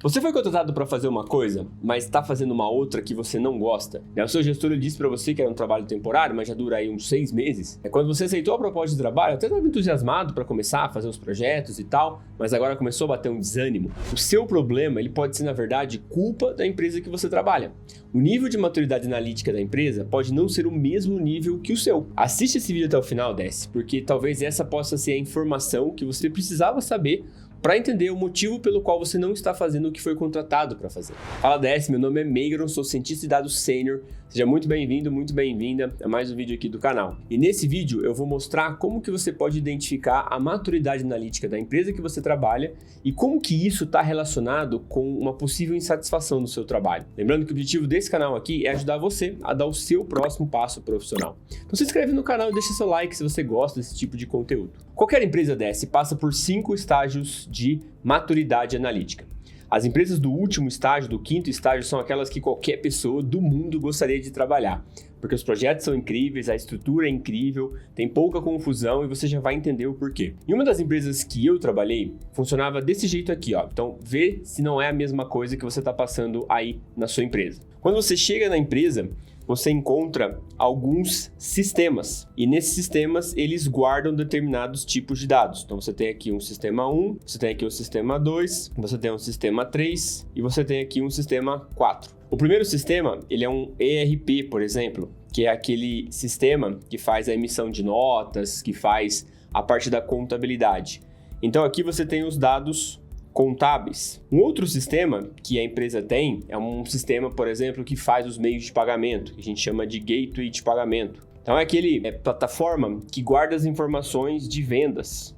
Você foi contratado para fazer uma coisa, mas está fazendo uma outra que você não gosta. O seu gestor disse para você que era um trabalho temporário, mas já dura aí uns 6 meses. Quando você aceitou a proposta de trabalho, até estava entusiasmado para começar a fazer os projetos e tal, mas agora começou a bater um desânimo. O seu problema, ele pode ser, na verdade, culpa da empresa que você trabalha. O nível de maturidade analítica da empresa pode não ser o mesmo nível que o seu. Assiste esse vídeo até o final, Desce, porque talvez essa possa ser a informação que você precisava saber para entender o motivo pelo qual você não está fazendo o que foi contratado para fazer. Fala DS, meu nome é Meigron, sou cientista de dados sênior. Seja muito bem-vindo, muito bem-vinda a mais um vídeo aqui do canal. E nesse vídeo eu vou mostrar como que você pode identificar a maturidade analítica da empresa que você trabalha e como que isso está relacionado com uma possível insatisfação no seu trabalho. Lembrando que o objetivo desse canal aqui é ajudar você a dar o seu próximo passo profissional. Então se inscreve no canal e deixa seu like se você gosta desse tipo de conteúdo. Qualquer empresa DS passa por 5 estágios de maturidade analítica. As empresas do último estágio, do quinto estágio, são aquelas que qualquer pessoa do mundo gostaria de trabalhar, porque os projetos são incríveis, a estrutura é incrível, tem pouca confusão e você já vai entender o porquê. Em uma das empresas que eu trabalhei, funcionava desse jeito aqui, ó. Então, vê se não é a mesma coisa que você está passando aí na sua empresa. Quando você chega na empresa, você encontra alguns sistemas, e nesses sistemas eles guardam determinados tipos de dados. Então você tem aqui um sistema 1, você tem aqui um sistema 2, você tem um sistema 3 e você tem aqui um sistema 4. O primeiro sistema, ele é um ERP, por exemplo, que é aquele sistema que faz a emissão de notas, que faz a parte da contabilidade. Então aqui você tem os dados contábeis. Um outro sistema que a empresa tem é um sistema, por exemplo, que faz os meios de pagamento, que a gente chama de gateway de pagamento. Então é aquele plataforma que guarda as informações de vendas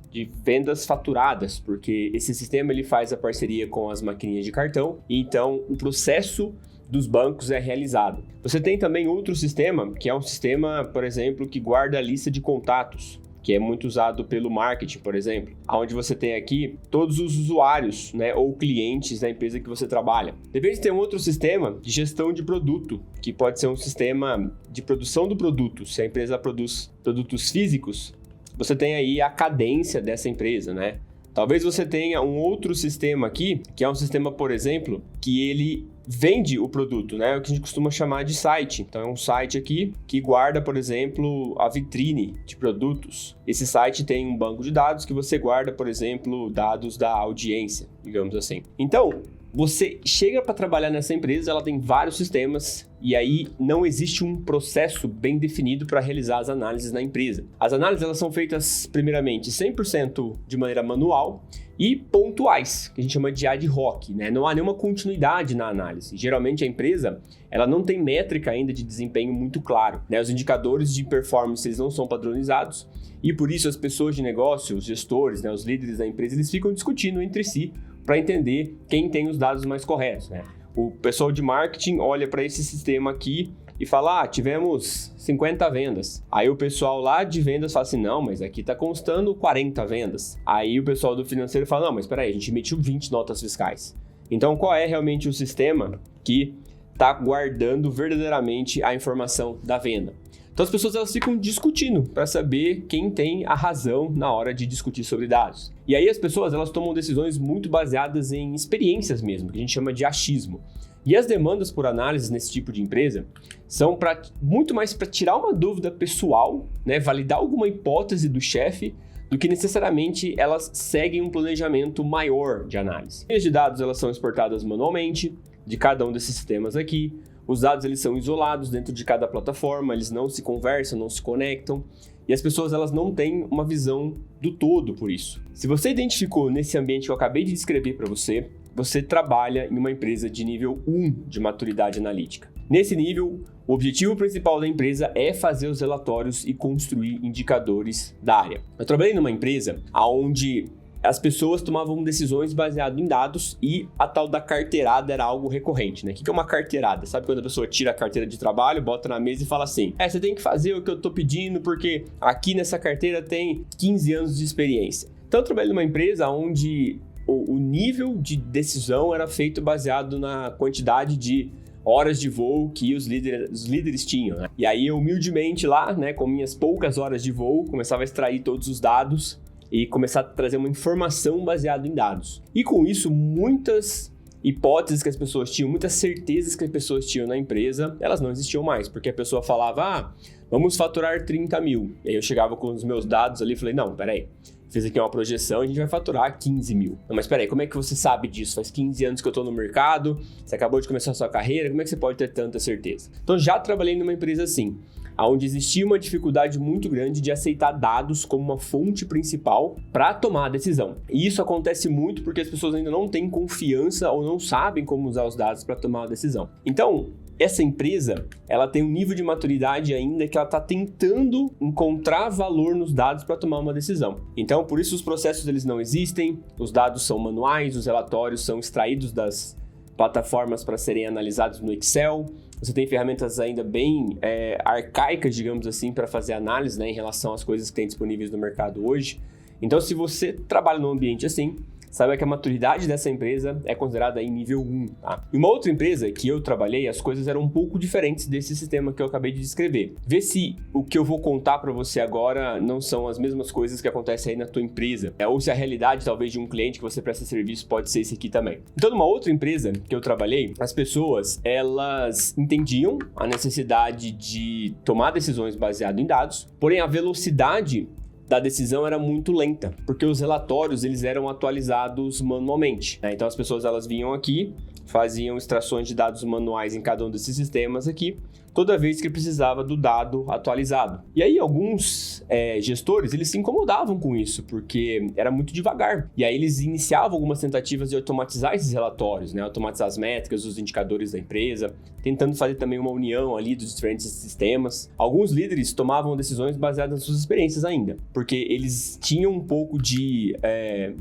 faturadas, porque esse sistema ele faz a parceria com as maquininhas de cartão, e então o processo dos bancos é realizado. Você tem também outro sistema, que é um sistema, por exemplo, que guarda a lista de contatos, que é muito usado pelo marketing, por exemplo, onde você tem aqui todos os usuários, né, ou clientes da empresa que você trabalha. Depende de ter um outro sistema de gestão de produto, que pode ser um sistema de produção do produto. Se a empresa produz produtos físicos, você tem aí a cadência dessa empresa, né? Talvez você tenha um outro sistema aqui, que é um sistema, por exemplo, que ele vende o produto, né? O que a gente costuma chamar de site. Então é um site aqui que guarda, por exemplo, a vitrine de produtos. Esse site tem um banco de dados que você guarda, por exemplo, dados da audiência, digamos assim. Então, você chega para trabalhar nessa empresa, ela tem vários sistemas e aí não existe um processo bem definido para realizar as análises na empresa. As análises elas são feitas primeiramente 100% de maneira manual e pontuais, que a gente chama de ad hoc, né? Não há nenhuma continuidade na análise. Geralmente a empresa ela não tem métrica ainda de desempenho muito claro, né? Os indicadores de performance eles não são padronizados e por isso as pessoas de negócio, os gestores, né, os líderes da empresa, eles ficam discutindo entre si para entender quem tem os dados mais corretos, né? O pessoal de marketing olha para esse sistema aqui e fala, tivemos 50 vendas. Aí o pessoal lá de vendas fala assim, não, mas aqui tá constando 40 vendas. Aí o pessoal do financeiro fala, não, mas espera aí, a gente emitiu 20 notas fiscais. Então qual é realmente o sistema que tá guardando verdadeiramente a informação da venda? Então as pessoas elas ficam discutindo para saber quem tem a razão na hora de discutir sobre dados. E aí as pessoas elas tomam decisões muito baseadas em experiências mesmo, que a gente chama de achismo. E as demandas por análise nesse tipo de empresa são muito mais para tirar uma dúvida pessoal, né, validar alguma hipótese do chefe, do que necessariamente elas seguem um planejamento maior de análise. As de dados elas são exportadas manualmente de cada um desses sistemas aqui. Os dados eles são isolados dentro de cada plataforma, eles não se conversam, não se conectam e as pessoas elas não têm uma visão do todo por isso. Se você identificou nesse ambiente que eu acabei de descrever para você, você trabalha em uma empresa de nível 1 de maturidade analítica. Nesse nível, o objetivo principal da empresa é fazer os relatórios e construir indicadores da área. Eu trabalhei numa empresa onde as pessoas tomavam decisões baseadas em dados e a tal da carteirada era algo recorrente, né? O que é uma carteirada? Sabe quando a pessoa tira a carteira de trabalho, bota na mesa e fala assim, você tem que fazer o que eu tô pedindo porque aqui nessa carteira tem 15 anos de experiência. Então eu trabalhei numa empresa onde o nível de decisão era feito baseado na quantidade de horas de voo que os líderes tinham, né? E aí eu humildemente lá, né, com minhas poucas horas de voo, começava a extrair todos os dados e começar a trazer uma informação baseada em dados. E com isso, muitas hipóteses que as pessoas tinham, muitas certezas que as pessoas tinham na empresa, elas não existiam mais, porque a pessoa falava, vamos faturar 30 mil. E aí eu chegava com os meus dados ali e falei, não, peraí, fiz aqui uma projeção, a gente vai faturar 15 mil. Não, mas peraí, como é que você sabe disso? Faz 15 anos que eu tô no mercado, você acabou de começar a sua carreira, como é que você pode ter tanta certeza? Então já trabalhei numa empresa assim, onde existia uma dificuldade muito grande de aceitar dados como uma fonte principal para tomar a decisão. E isso acontece muito porque as pessoas ainda não têm confiança ou não sabem como usar os dados para tomar a decisão. Então, essa empresa, ela tem um nível de maturidade ainda que ela está tentando encontrar valor nos dados para tomar uma decisão. Então, por isso os processos eles não existem, os dados são manuais, os relatórios são extraídos das plataformas para serem analisados no Excel. Você tem ferramentas ainda bem arcaicas, digamos assim, para fazer análise, né, em relação às coisas que tem disponíveis no mercado hoje. Então, se você trabalha num ambiente assim, saiba que a maturidade dessa empresa é considerada em nível 1. Tá? Em uma outra empresa que eu trabalhei, as coisas eram um pouco diferentes desse sistema que eu acabei de descrever. Vê se o que eu vou contar para você agora não são as mesmas coisas que acontecem aí na tua empresa. Ou se a realidade, talvez, de um cliente que você presta serviço pode ser esse aqui também. Então, numa outra empresa que eu trabalhei, as pessoas, elas entendiam a necessidade de tomar decisões baseadas em dados, porém a velocidade da decisão era muito lenta, porque os relatórios eles eram atualizados manualmente, né? Então as pessoas elas vinham aqui, faziam extrações de dados manuais em cada um desses sistemas aqui, toda vez que precisava do dado atualizado. E aí alguns gestores, eles se incomodavam com isso, porque era muito devagar. E aí eles iniciavam algumas tentativas de automatizar esses relatórios, né? Automatizar as métricas, os indicadores da empresa, tentando fazer também uma união ali dos diferentes sistemas. Alguns líderes tomavam decisões baseadas nas suas experiências ainda, porque eles tinham um pouco de,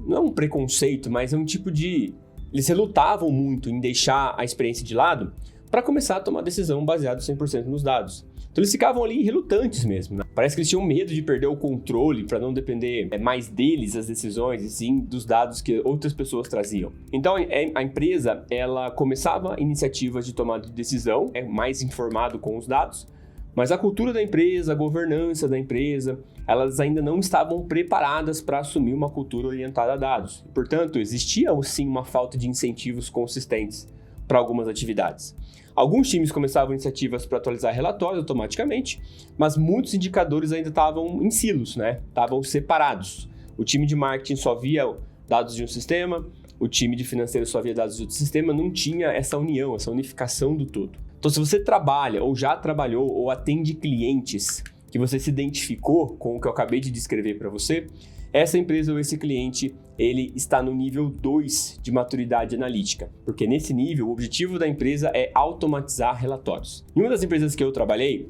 não um preconceito, mas um tipo de... Eles relutavam muito em deixar a experiência de lado para começar a tomar decisão baseada 100% nos dados. Então eles ficavam ali relutantes mesmo, né? Parece que eles tinham medo de perder o controle para não depender mais deles as decisões e sim dos dados que outras pessoas traziam. Então a empresa, ela começava iniciativas de tomada de decisão, mais informado com os dados, mas a cultura da empresa, a governança da empresa, elas ainda não estavam preparadas para assumir uma cultura orientada a dados. Portanto, existia sim uma falta de incentivos consistentes para algumas atividades. Alguns times começavam iniciativas para atualizar relatórios automaticamente, mas muitos indicadores ainda estavam em silos, né? Estavam separados. O time de marketing só via dados de um sistema, o time de financeiro só via dados de outro sistema, não tinha essa união, essa unificação do todo. Então, se você trabalha, ou já trabalhou, ou atende clientes que você se identificou com o que eu acabei de descrever para você, essa empresa ou esse cliente, ele está no nível 2 de maturidade analítica, porque nesse nível o objetivo da empresa é automatizar relatórios. Em uma das empresas que eu trabalhei,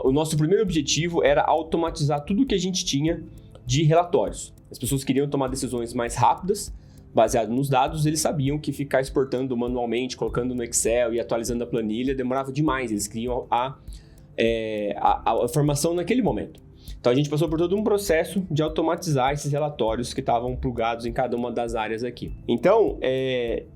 o nosso primeiro objetivo era automatizar tudo que a gente tinha de relatórios. As pessoas queriam tomar decisões mais rápidas, baseado nos dados, eles sabiam que ficar exportando manualmente, colocando no Excel e atualizando a planilha demorava demais, eles queriam a informação naquele momento. Então a gente passou por todo um processo de automatizar esses relatórios que estavam plugados em cada uma das áreas aqui. Então,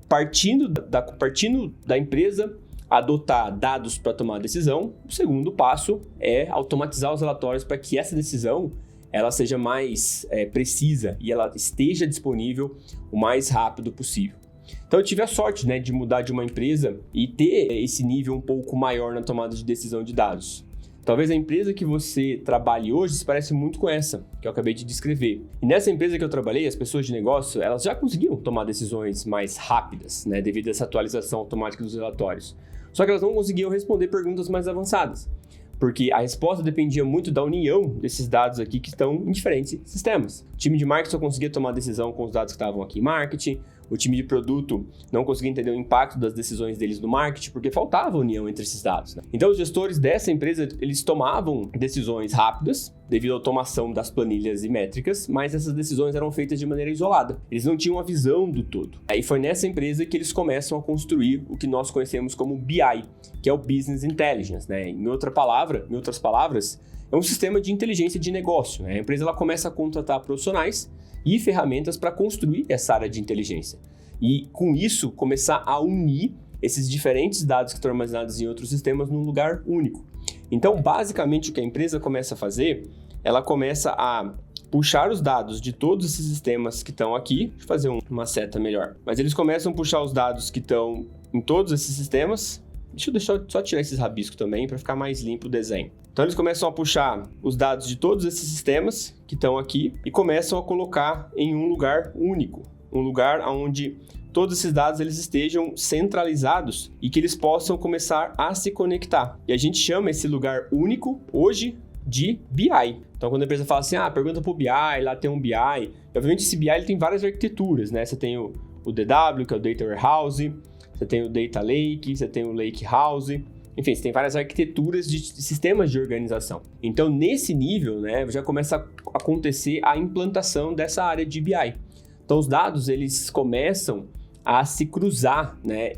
partindo da empresa adotar dados para tomar decisão, o segundo passo é automatizar os relatórios para que essa decisão ela seja mais precisa e ela esteja disponível o mais rápido possível. Então eu tive a sorte, né, de mudar de uma empresa e ter esse nível um pouco maior na tomada de decisão de dados. Talvez a empresa que você trabalhe hoje se parece muito com essa, que eu acabei de descrever. E nessa empresa que eu trabalhei, as pessoas de negócio, elas já conseguiam tomar decisões mais rápidas, né, devido a essa atualização automática dos relatórios. Só que elas não conseguiam responder perguntas mais avançadas, porque a resposta dependia muito da união desses dados aqui que estão em diferentes sistemas. O time de marketing só conseguia tomar decisão com os dados que estavam aqui em marketing, o time de produto não conseguia entender o impacto das decisões deles no marketing, porque faltava união entre esses dados, né? Então os gestores dessa empresa, eles tomavam decisões rápidas, devido à automação das planilhas e métricas, mas essas decisões eram feitas de maneira isolada. Eles não tinham a visão do todo. Aí foi nessa empresa que eles começam a construir o que nós conhecemos como BI, que é o Business Intelligence, né? Em outras palavras, é um sistema de inteligência de negócio, né? A empresa ela começa a contratar profissionais e ferramentas para construir essa área de inteligência. E com isso, começar a unir esses diferentes dados que estão armazenados em outros sistemas num lugar único. Então, basicamente, o que a empresa começa a fazer, ela começa a puxar os dados de todos esses sistemas que estão aqui. Deixa eu fazer uma seta melhor. Mas eles começam a puxar os dados que estão em todos esses sistemas. Deixa eu só tirar esses rabiscos também para ficar mais limpo o desenho. Então eles começam a puxar os dados de todos esses sistemas que estão aqui e começam a colocar em um lugar único. Um lugar onde todos esses dados eles estejam centralizados e que eles possam começar a se conectar. E a gente chama esse lugar único hoje de BI. Então, quando a empresa fala assim, pergunta para o BI, lá tem um BI. E, obviamente, esse BI ele tem várias arquiteturas, né? Você tem o DW, que é o Data Warehouse, você tem o Data Lake, você tem o Lake House. Enfim, você tem várias arquiteturas de sistemas de organização. Então, nesse nível, né, já começa a acontecer a implantação dessa área de BI. Então, os dados, eles começam a se cruzar, né,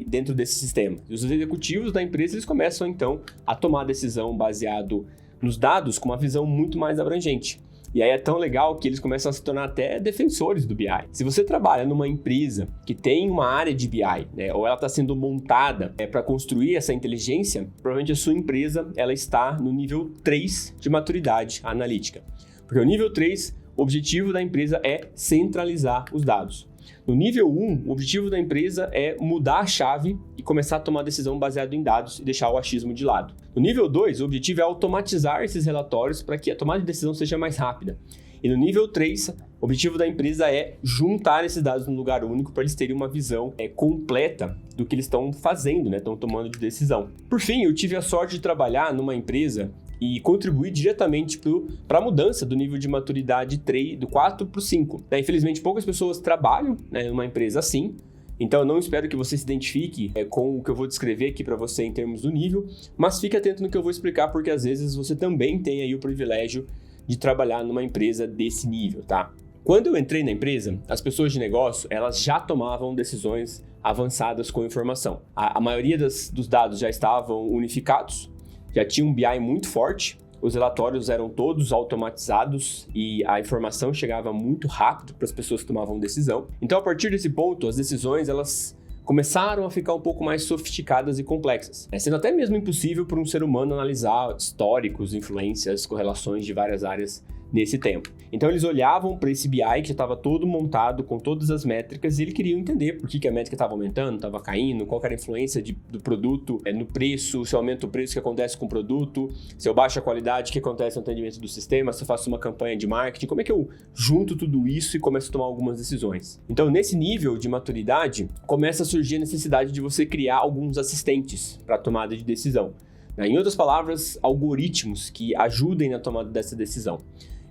dentro desse sistema. E os executivos da empresa, eles começam, então, a tomar decisão baseado nos dados com uma visão muito mais abrangente. E aí é tão legal que eles começam a se tornar até defensores do BI. Se você trabalha numa empresa que tem uma área de BI, né, ou ela está sendo montada para construir essa inteligência, provavelmente a sua empresa ela está no nível 3 de maturidade analítica. Porque o nível 3, o objetivo da empresa é centralizar os dados. No nível 1, o objetivo da empresa é mudar a chave e começar a tomar decisão baseada em dados e deixar o achismo de lado. No nível 2, o objetivo é automatizar esses relatórios para que a tomada de decisão seja mais rápida. E no nível 3, o objetivo da empresa é juntar esses dados num lugar único para eles terem uma visão completa do que eles estão fazendo, né? Estão tomando de decisão. Por fim, eu tive a sorte de trabalhar numa empresa e contribuir diretamente para a mudança do nível de maturidade do 4 para o 5. Infelizmente, poucas pessoas trabalham, né, numa empresa assim, então eu não espero que você se identifique com o que eu vou descrever aqui para você em termos do nível, mas fique atento no que eu vou explicar, porque às vezes você também tem aí o privilégio de trabalhar numa empresa desse nível, tá? Quando eu entrei na empresa, as pessoas de negócio, elas já tomavam decisões avançadas com informação. A maioria dos dados já estavam unificados, já tinha um BI muito forte, os relatórios eram todos automatizados e a informação chegava muito rápido para as pessoas que tomavam decisão. Então, a partir desse ponto, as decisões elas começaram a ficar um pouco mais sofisticadas e complexas, sendo até mesmo impossível para um ser humano analisar históricos, influências, correlações de várias áreas nesse tempo. Então eles olhavam para esse BI que já estava todo montado com todas as métricas e eles queriam entender por que a métrica estava aumentando, estava caindo, qual era a influência do produto no preço, se eu aumento o preço, o que acontece com o produto, se eu baixo a qualidade, o que acontece no atendimento do sistema, se eu faço uma campanha de marketing, como é que eu junto tudo isso e começo a tomar algumas decisões. Então nesse nível de maturidade, começa a surgir a necessidade de você criar alguns assistentes para a tomada de decisão. Em outras palavras, algoritmos que ajudem na tomada dessa decisão.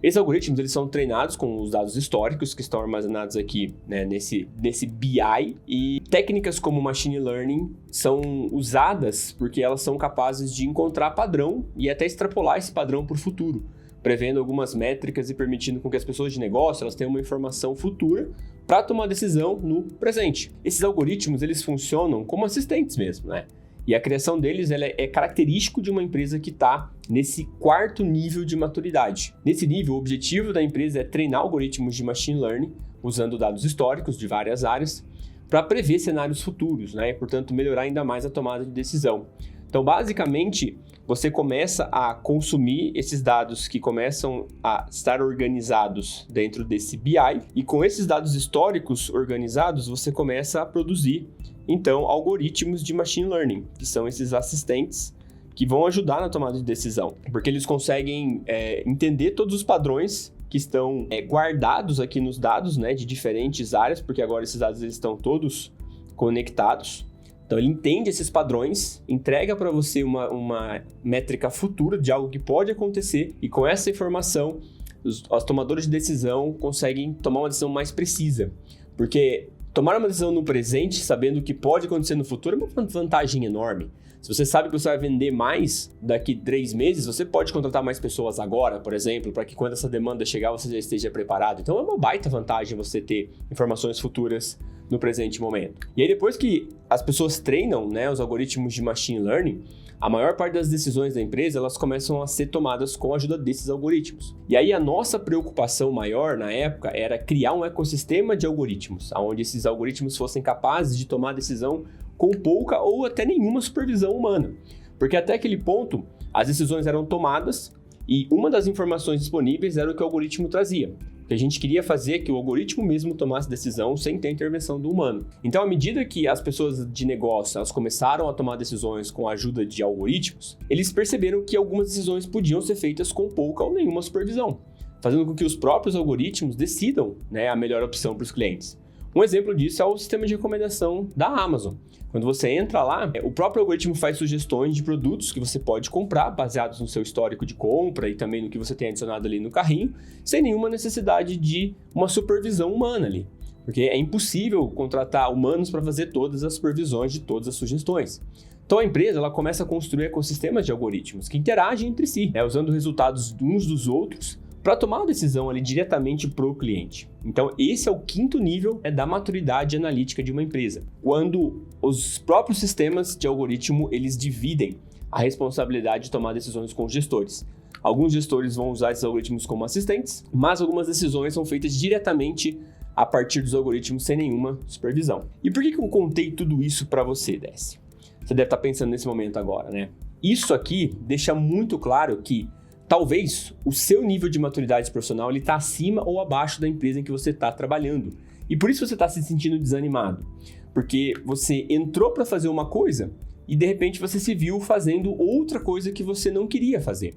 Esses algoritmos eles são treinados com os dados históricos que estão armazenados aqui, né, nesse BI, e técnicas como machine learning são usadas porque elas são capazes de encontrar padrão e até extrapolar esse padrão para o futuro, prevendo algumas métricas e permitindo com que as pessoas de negócio elas tenham uma informação futura para tomar decisão no presente. Esses algoritmos eles funcionam como assistentes mesmo, né? E a criação deles ela é característico de uma empresa que está nesse quarto nível de maturidade. Nesse nível, o objetivo da empresa é treinar algoritmos de machine learning, usando dados históricos de várias áreas, para prever cenários futuros, né? E, portanto, melhorar ainda mais a tomada de decisão. Então, basicamente, você começa a consumir esses dados que começam a estar organizados dentro desse BI, e com esses dados históricos organizados, você começa a produzir então, algoritmos de machine learning, que são esses assistentes que vão ajudar na tomada de decisão, porque eles conseguem entender todos os padrões que estão guardados aqui nos dados, né, de diferentes áreas, porque agora esses dados eles estão todos conectados. Então, ele entende esses padrões, entrega para você uma métrica futura de algo que pode acontecer, e com essa informação, os tomadores de decisão conseguem tomar uma decisão mais precisa, porque tomar uma decisão no presente, sabendo o que pode acontecer no futuro, é uma vantagem enorme. Se você sabe que você vai vender mais daqui 3 meses, você pode contratar mais pessoas agora, por exemplo, para que quando essa demanda chegar, você já esteja preparado. Então é uma baita vantagem você ter informações futuras no presente momento. E aí depois que as pessoas treinam, né, os algoritmos de machine learning, a maior parte das decisões da empresa, elas começam a ser tomadas com a ajuda desses algoritmos. E aí a nossa preocupação maior na época era criar um ecossistema de algoritmos, onde esses algoritmos fossem capazes de tomar decisão com pouca ou até nenhuma supervisão humana. Porque até aquele ponto, as decisões eram tomadas E uma das informações disponíveis era o que o algoritmo trazia. Que a gente queria fazer que o algoritmo mesmo tomasse decisão sem ter intervenção do humano. Então, à medida que as pessoas de negócio elas começaram a tomar decisões com a ajuda de algoritmos, eles perceberam que algumas decisões podiam ser feitas com pouca ou nenhuma supervisão, fazendo com que os próprios algoritmos decidam, né, a melhor opção para os clientes. Um exemplo disso é o sistema de recomendação da Amazon. Quando você entra lá, o próprio algoritmo faz sugestões de produtos que você pode comprar, baseados no seu histórico de compra e também no que você tem adicionado ali no carrinho, sem nenhuma necessidade de uma supervisão humana ali. Porque é impossível contratar humanos para fazer todas as supervisões de todas as sugestões. Então a empresa ela começa a construir ecossistemas de algoritmos que interagem entre si, né, usando resultados uns dos outros, para tomar uma decisão ali diretamente para o cliente. Então, esse é o quinto nível da maturidade analítica de uma empresa. Quando os próprios sistemas de algoritmo, eles dividem a responsabilidade de tomar decisões com os gestores. Alguns gestores vão usar esses algoritmos como assistentes, mas algumas decisões são feitas diretamente a partir dos algoritmos sem nenhuma supervisão. E por que eu contei tudo isso para você, Décio? Você deve estar pensando nesse momento agora, né? Isso aqui deixa muito claro que talvez o seu nível de maturidade profissional está acima ou abaixo da empresa em que você está trabalhando. E por isso você está se sentindo desanimado. Porque você entrou para fazer uma coisa e de repente você se viu fazendo outra coisa que você não queria fazer.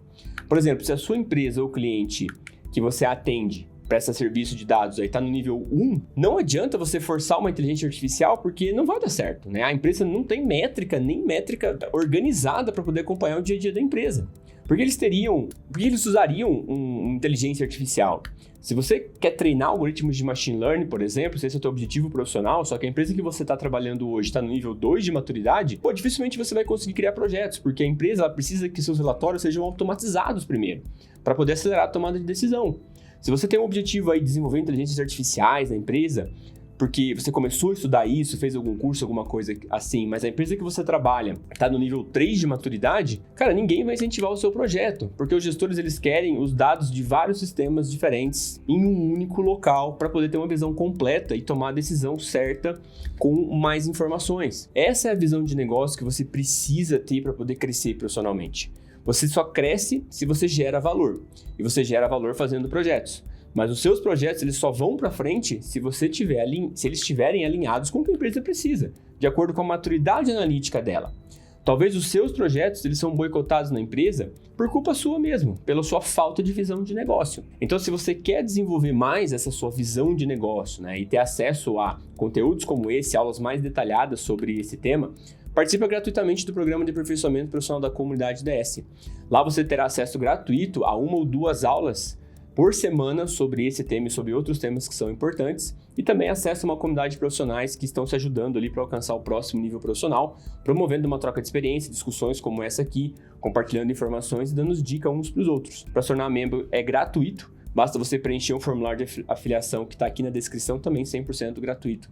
Por exemplo, se a sua empresa ou cliente que você atende presta serviço de dados aí está no nível 1, não adianta você forçar uma inteligência artificial porque não vai dar certo, né? A empresa não tem nem métrica organizada para poder acompanhar o dia a dia da empresa. Por que eles usariam uma inteligência artificial? Se você quer treinar algoritmos de machine learning, por exemplo, se esse é o teu objetivo profissional, só que a empresa que você está trabalhando hoje está no nível 2 de maturidade, dificilmente você vai conseguir criar projetos, porque a empresa ela precisa que seus relatórios sejam automatizados primeiro, para poder acelerar a tomada de decisão. Se você tem um objetivo aí de desenvolver inteligências artificiais na empresa, porque você começou a estudar isso, fez algum curso, alguma coisa assim, mas a empresa que você trabalha está no nível 3 de maturidade, cara, ninguém vai incentivar o seu projeto, porque os gestores eles querem os dados de vários sistemas diferentes em um único local para poder ter uma visão completa e tomar a decisão certa com mais informações. Essa é a visão de negócio que você precisa ter para poder crescer profissionalmente. Você só cresce se você gera valor, e você gera valor fazendo projetos. Mas os seus projetos eles só vão para frente se eles estiverem alinhados com o que a empresa precisa, de acordo com a maturidade analítica dela. Talvez os seus projetos eles são boicotados na empresa por culpa sua mesmo, pela sua falta de visão de negócio. Então, se você quer desenvolver mais essa sua visão de negócio, né, e ter acesso a conteúdos como esse, aulas mais detalhadas sobre esse tema, participa gratuitamente do programa de aperfeiçoamento profissional da comunidade DS. Lá você terá acesso gratuito a 1 ou 2 aulas por semana sobre esse tema e sobre outros temas que são importantes, e também acesso a uma comunidade de profissionais que estão se ajudando ali para alcançar o próximo nível profissional, promovendo uma troca de experiência, discussões como essa aqui, compartilhando informações e dando dicas uns para os outros. Para se tornar membro é gratuito, basta você preencher um formulário de afiliação que está aqui na descrição, também 100% gratuito.